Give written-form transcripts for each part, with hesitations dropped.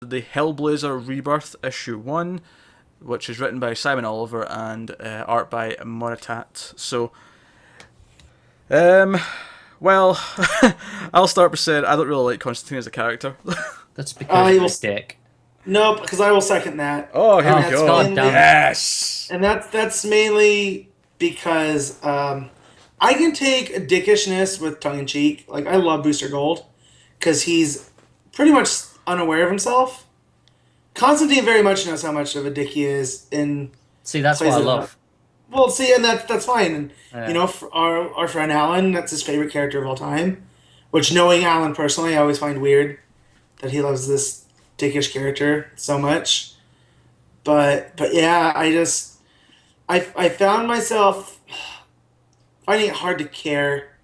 the Hellblazer Rebirth issue 1, which is written by Simon Oliver and art by Moritat. So, well, I'll start by saying I don't really like Constantine as a character. That's because you're a dick. Nope, because I will second that. Oh, here Oh, we go. God damn it. Yes! And that's mainly because I can take a dickishness with tongue in cheek. Like I love Booster Gold because he's pretty much unaware of himself. Constantine very much knows how much of a dick he is in. See, that's what I love. Well, see, and that's fine. And Yeah. you know, for our friend Alan, that's his favorite character of all time. Which, knowing Alan personally, I always find weird that he loves this dickish character so much. But yeah, I found myself finding it hard to care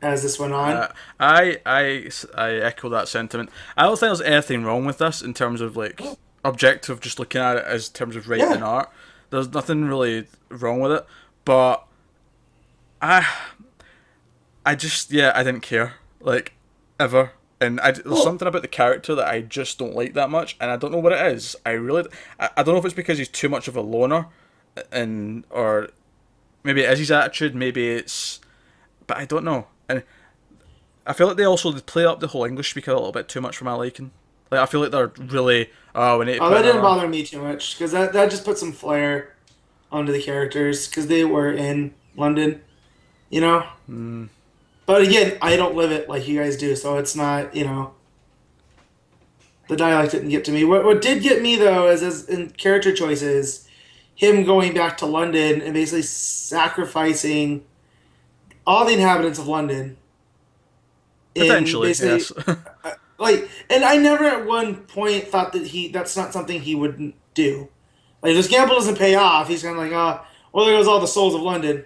as this went on. I echo that sentiment. I don't think there's anything wrong with this in terms of like objective, just looking at it as terms of writing and art. There's nothing really wrong with it, but I just I didn't care like ever, and there's something about the character that I just don't like that much, and I don't know what it is. I don't know if it's because he's too much of a loner, or maybe it is his attitude, maybe it's, but I don't know. And I feel like they also play up the whole English speaker a little bit too much for my liking. Like I feel like they're really we need to Oh, put that didn't our- bother me too much because that just put some flair onto the characters because they were in London, you know. Mm. But again, I don't live it like you guys do, so it's not, the dialect didn't get to me. What did get me though is as in character choices, him going back to London and basically sacrificing all the inhabitants of London. Potentially, yes. And I never at one point thought that that's not something he would do. Like, if this gamble doesn't pay off, he's kind of like, well, there goes all the souls of London,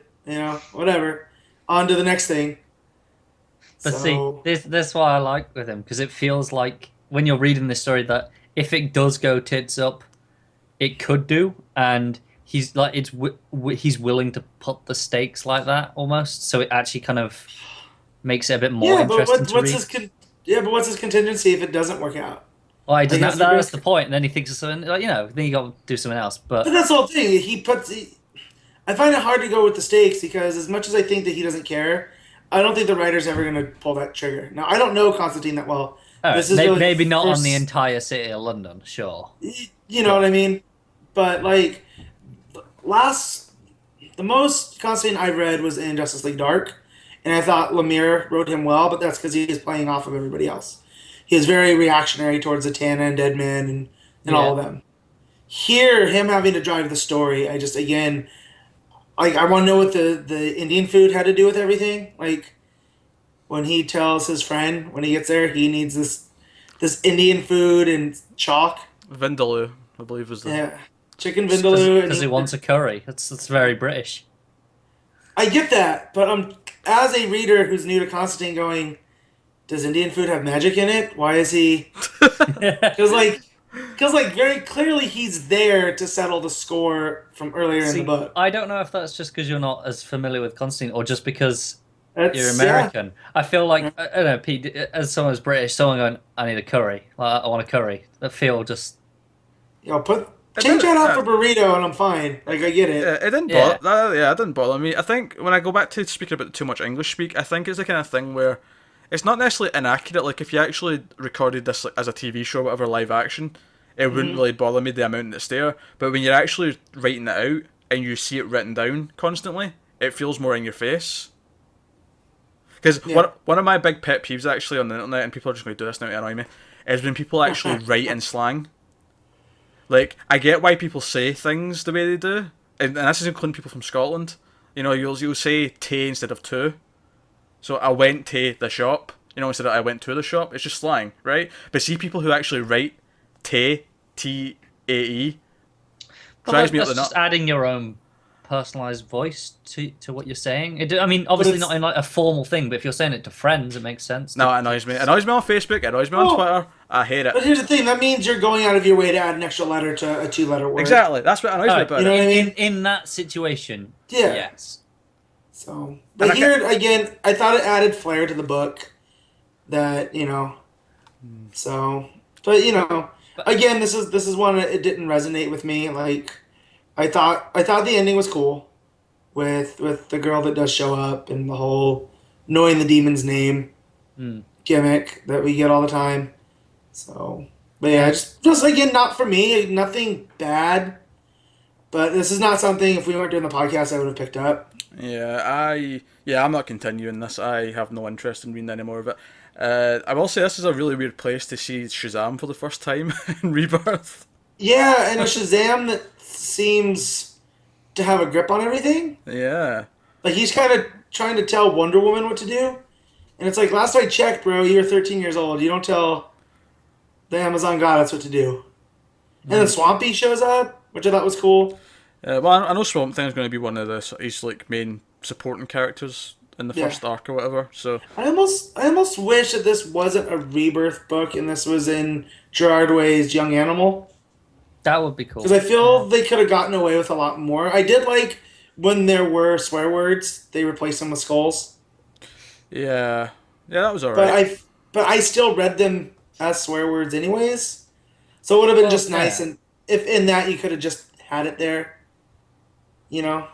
whatever. On to the next thing. But see, this why I like with him, because it feels like when you're reading this story that if it does go tits up, it could do, and he's like he's willing to put the stakes like that almost, so it actually kind of makes it a bit more interesting to read. But what's his contingency if it doesn't work out? Well, he doesn't. Like, That's the point. And then he thinks of something like then you got to do something else. But that's the whole thing. I find it hard to go with the stakes because as much as I think that he doesn't care, I don't think the writer's ever going to pull that trigger. Now, I don't know Constantine that well. This is maybe not on the entire city of London, sure. You know what I mean? But like the most Constantine I read was in Justice League Dark, and I thought Lemire wrote him well, but that's because he is playing off of everybody else. He is very reactionary towards Zatanna and Deadman and all of them. Here, him having to drive the story, I just, again, like, I want to know what the Indian food had to do with everything. Like, when he tells his friend, when he gets there, he needs this Indian food and chalk. Vindaloo, I believe was the... Yeah, chicken vindaloo. Because he wants a curry. That's very British. I get that, but as a reader who's new to Constantine going, does Indian food have magic in it? Why is he... Because, like, very clearly he's there to settle the score from earlier in the book. I don't know if that's just because you're not as familiar with Constantine or just because you're American. Yeah. I feel like, I don't know, Pete, as someone who's British, someone going, I need a curry. Like, I want a curry. That feel just... Change that out for burrito and I'm fine. Like, I get it. Yeah, it didn't bother. It didn't bother me. I think when I go back to speaking about too much English speak, I think it's the kind of thing where it's not necessarily inaccurate. Like if you actually recorded this as a TV show, whatever, live action, it wouldn't really bother me the amount that's there. But when you're actually writing it out and you see it written down constantly, it feels more in your face. Because one of my big pet peeves actually on the internet, and people are just going to do this now to annoy me, is when people actually write in slang. Like, I get why people say things the way they do, and this is including people from Scotland. You'll say "tay" instead of "to." So I went to the shop, instead of I went to the shop. It's just slang, right? But see people who actually write "tay," T-A-E, drives me up the nut. That's just adding your own personalized voice to what you're saying. I mean, obviously not in like a formal thing, but if you're saying it to friends, it makes sense. No, it annoys me. It annoys me on Facebook. It annoys me on Twitter. I hate it. But here's the thing: that means you're going out of your way to add an extra letter to a two-letter word. Exactly. That's what annoys me about it. You know what I mean? In that situation, yeah. Yes. So, but here again, I thought it added flair to the book. So, but again, this is one that it didn't resonate with me. Like, I thought the ending was cool with the girl that does show up and the whole knowing the demon's name gimmick that we get all the time. So, but yeah, just again, not for me. Nothing bad, but this is not something. If we weren't doing the podcast, I would have picked up. I'm not continuing this. I have no interest in reading any more of it. I will say this is a really weird place to see Shazam for the first time in Rebirth. Yeah, and a Shazam that seems to have a grip on everything. Yeah. Like, he's kind of trying to tell Wonder Woman what to do. And it's like, last I checked, bro, you're 13 years old. You don't tell the Amazon goddess what to do. And then Swampy shows up, which I thought was cool. Well, I know Swamp Thing is going to be one of his like main supporting characters in the first arc or whatever. So I almost wish that this wasn't a Rebirth book and this was in Gerard Way's Young Animal. That would be cool. Because I feel they could have gotten away with a lot more. I did like when there were swear words, they replaced them with skulls. Yeah, that was alright. But I still read them as swear words anyways. So it would have been just nice, and if in that you could have just had it there. You know?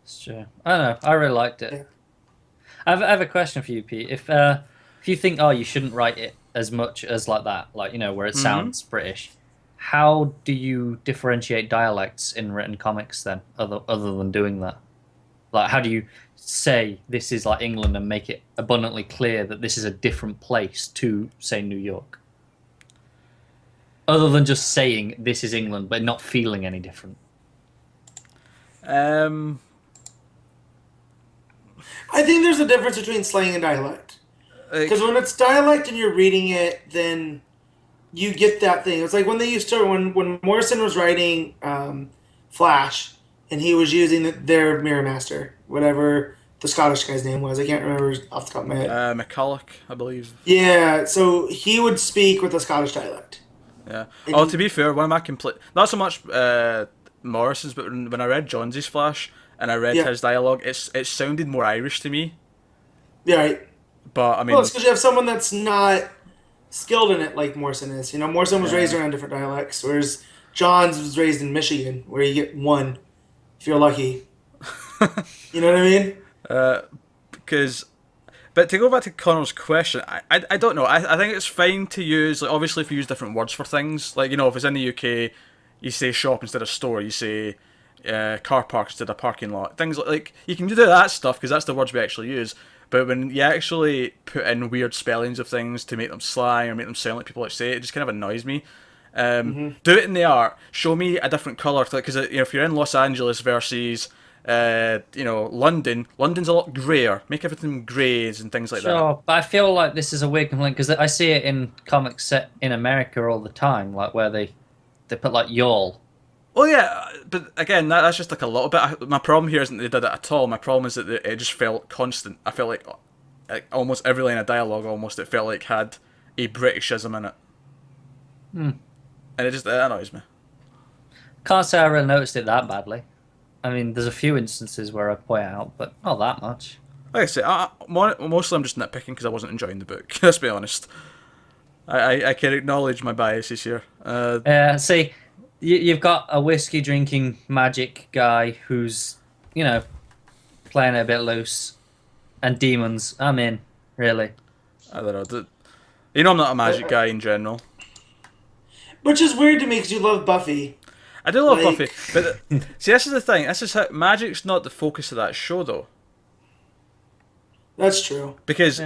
It's true. I don't know. I really liked it. Yeah. I have a question for you, Pete. If you think, you shouldn't write it as much as like that, like, where it sounds British, how do you differentiate dialects in written comics then, other than doing that? Like, how do you say this is like England and make it abundantly clear that this is a different place to, say, New York? Other than just saying this is England, but not feeling any different. I think there's a difference between slang and dialect. Because when it's dialect and you're reading it, then you get that thing. It's like when they used to, when Morrison was writing Flash, and he was using their Mirror Master, whatever the Scottish guy's name was. I can't remember off the top of my head. McCulloch, I believe. Yeah, so he would speak with a Scottish dialect. Yeah. To be fair, one of my not so much Morrison's, but when I read Jonesy's Flash and I read his dialogue, it sounded more Irish to me. Yeah, right. But I mean, well, it's because you have someone that's not skilled in it like Morrison is. Morrison was raised around different dialects, whereas Johns was raised in Michigan, where you get one if you're lucky. You know what I mean? But to go back to Connor's question, I don't know. I think it's fine to use, like, obviously if you use different words for things, like, if it's in the UK, you say shop instead of store, you say car park instead of parking lot. Things like you can do that stuff because that's the words we actually use. But when you actually put in weird spellings of things to make them slang or make them sound like people say it just kind of annoys me. Do it in the art. Show me a different colour, because if you're in Los Angeles versus London. London's a lot greyer. Make everything greys and things like that. Sure, but I feel like this is a weird complaint because I see it in comics set in America all the time, like where they put like y'all. Well, yeah, but again, that's just like a little bit. My problem here isn't they did it at all. My problem is that it just felt constant. I felt like almost every line of dialogue, it felt like had a Britishism in it. And it annoys me. Can't say I really noticed it that badly. I mean, there's a few instances where I point out, but not that much. Like I say, mostly I'm just nitpicking because I wasn't enjoying the book. Let's be honest. I can acknowledge my biases here. See, you've got a whiskey drinking magic guy who's, playing it a bit loose, and demons. I'm in, really. I don't know. I'm not a magic guy in general. Which is weird to me because you love Buffy. I do love Buffy, but see, this is the thing. This is how magic's not the focus of that show, though. That's true. Because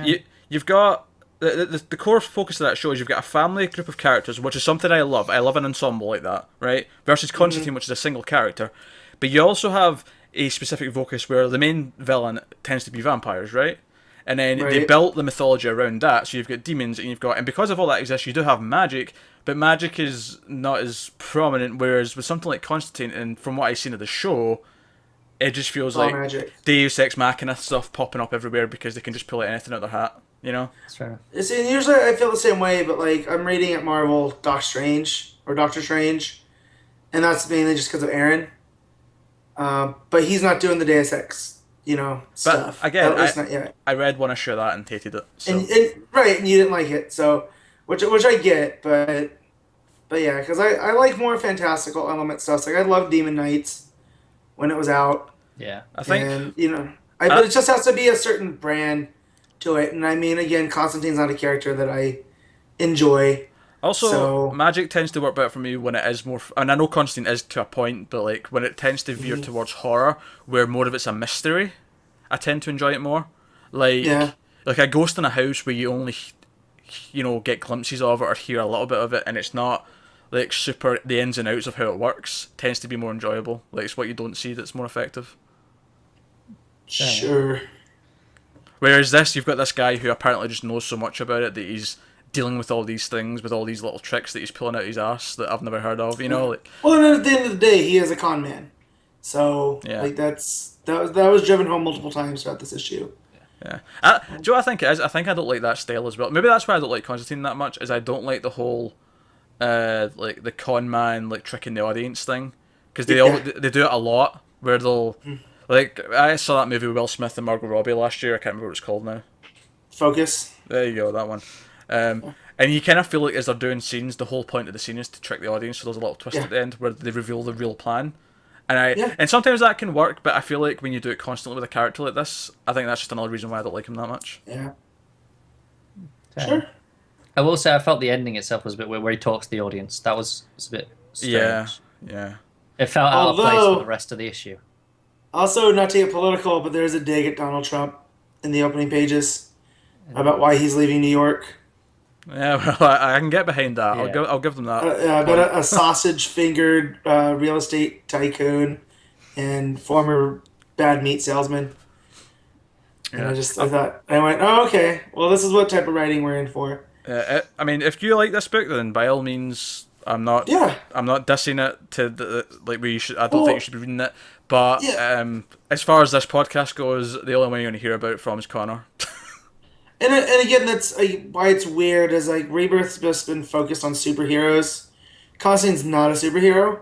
you've got the core focus of that show is you've got a family group of characters, which is something I love. I love an ensemble like that, right? Versus Constantine, which is a single character. But you also have a specific focus where the main villain tends to be vampires, right? And then they built the mythology around that. So you've got demons, and because of all that exists, you do have magic. But magic is not as prominent, whereas with something like Constantine, and from what I've seen of the show, it just feels like magic. Deus Ex Machina stuff popping up everywhere because they can just pull anything out of their hat, That's fair. See, usually I feel the same way, but I'm reading at Marvel Doctor Strange, and that's mainly just because of Aaron. But he's not doing the Deus Ex, stuff. But again, not yet. I read one issue of that and hated it. So. And you didn't like it, so... Which I get, but But yeah, because I like more fantastical element stuff. Like I love Demon Knights when it was out. Yeah. I think, And, but it just has to be a certain brand to it. And I mean, again, Constantine's not a character that I enjoy. also, So, magic tends to work better for me when it is more. And I know Constantine is to a point, but like when it tends to veer towards horror, where more of it's a mystery, I tend to enjoy it more. Like, yeah. like a ghost in a house where you only, get glimpses of it or hear a little bit of it, and it's not like super the ins and outs of how it works. Tends to be more enjoyable. Like it's what you don't see that's more effective. Sure. Whereas this, you've got this guy who apparently just knows so much about it that he's dealing with all these things, with all these little tricks that he's pulling out his ass that I've never heard of. Like, Well, and then at the end of the day, he is a con man. So, Yeah. like, that was driven home multiple times throughout this issue. yeah. Do you know what I think it is? I think I don't like that style as well. Maybe that's why I don't like Constantine that much. Is I don't like the whole, like the con man like tricking the audience thing, because they do it a lot where they'll. Like, I saw that movie with Will Smith and Margot Robbie last year. I can't remember what it's called now. Focus. There you go, that one. And you kind of feel like as they're doing scenes, the whole point of the scene is to trick the audience, so there's a little twist at the end where they reveal the real plan. And sometimes that can work, but I feel like when you do it constantly with a character like this, I think that's just another reason why I don't like him that much. Yeah. Sure. I will say I felt the ending itself was a bit weird, where he talks to the audience. That was a bit strange. Yeah. It felt out of place for the rest of the issue. Also, not to get political, but there's a dig at Donald Trump in the opening pages about why he's leaving New York. Yeah, well, I can get behind that. Yeah. I'll give them that. But a sausage-fingered real estate tycoon and former bad meat salesman. And Yeah. I went, oh, okay. Well, this is what type of writing we're in for. I mean, if you like this book, then by all means, I'm not dissing it to like we should. I don't think you should be reading it. But as far as this podcast goes, the only one you're going to hear about from is Connor. And again, that's why it's weird. Is like Rebirth's just been focused on superheroes. Constantine's not a superhero,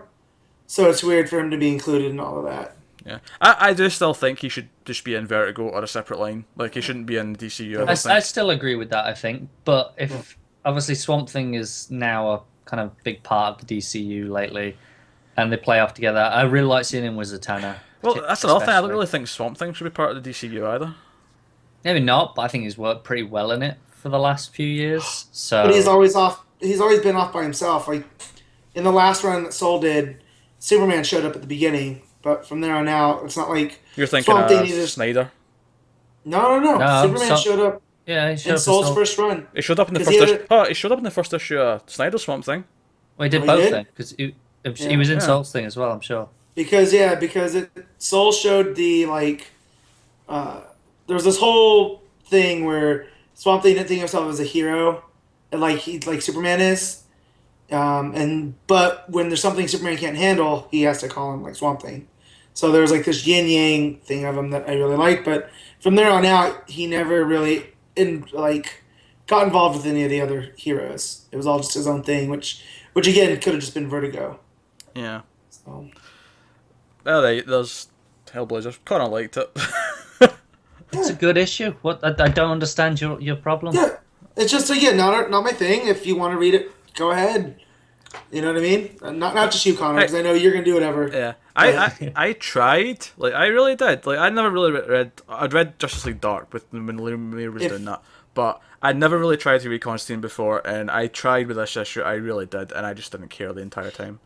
so it's weird for him to be included in all of that. Yeah, I do still think he should just be in Vertigo or a separate line. Like he shouldn't be in the DCU. I still agree with that. I think, but if obviously Swamp Thing is now a kind of big part of the DCU lately, and they play off together, I really like seeing him with Zatanna. Well, that's another thing. I don't really think Swamp Thing should be part of the DCU either. Maybe not, but I think he's worked pretty well in it for the last few years. So, but he's always off. He's always been off by himself. Like in the last run that Soul did, Superman showed up at the beginning, but from there on out, it's not like You're thinking Swamp Thing Snyder. No. Superman showed up. Yeah, he showed in up Soul's first run. He showed up in the 'Cause first he issue. He showed up in the first issue of Snyder's Swamp Thing. Well, he did Oh, he both did? then, because he was in Soul's Thing as well, I'm sure. Because Soul showed the there was this whole thing where Swamp Thing didn't think of himself as a hero, and like Superman is, but when there's something Superman can't handle, he has to call him like Swamp Thing. So there was like this yin yang thing of him that I really liked, but from there on out, he never really got involved with any of the other heroes. It was all just his own thing, which again could have just been Vertigo. Yeah. So. Well, there's Hellblazer. Kind of liked it. It's a good issue. What I don't understand your problem. Yeah, it's just again not my thing. If you want to read it, go ahead. You know what I mean? Not just you, Connor, because I know you're gonna do whatever. Yeah, I tried. Like I really did. Like I never really read. I'd read Justice League Dark when Lemire was doing that, but I never really tried to read Constantine before, and I tried with this issue. I really did, and I just didn't care the entire time.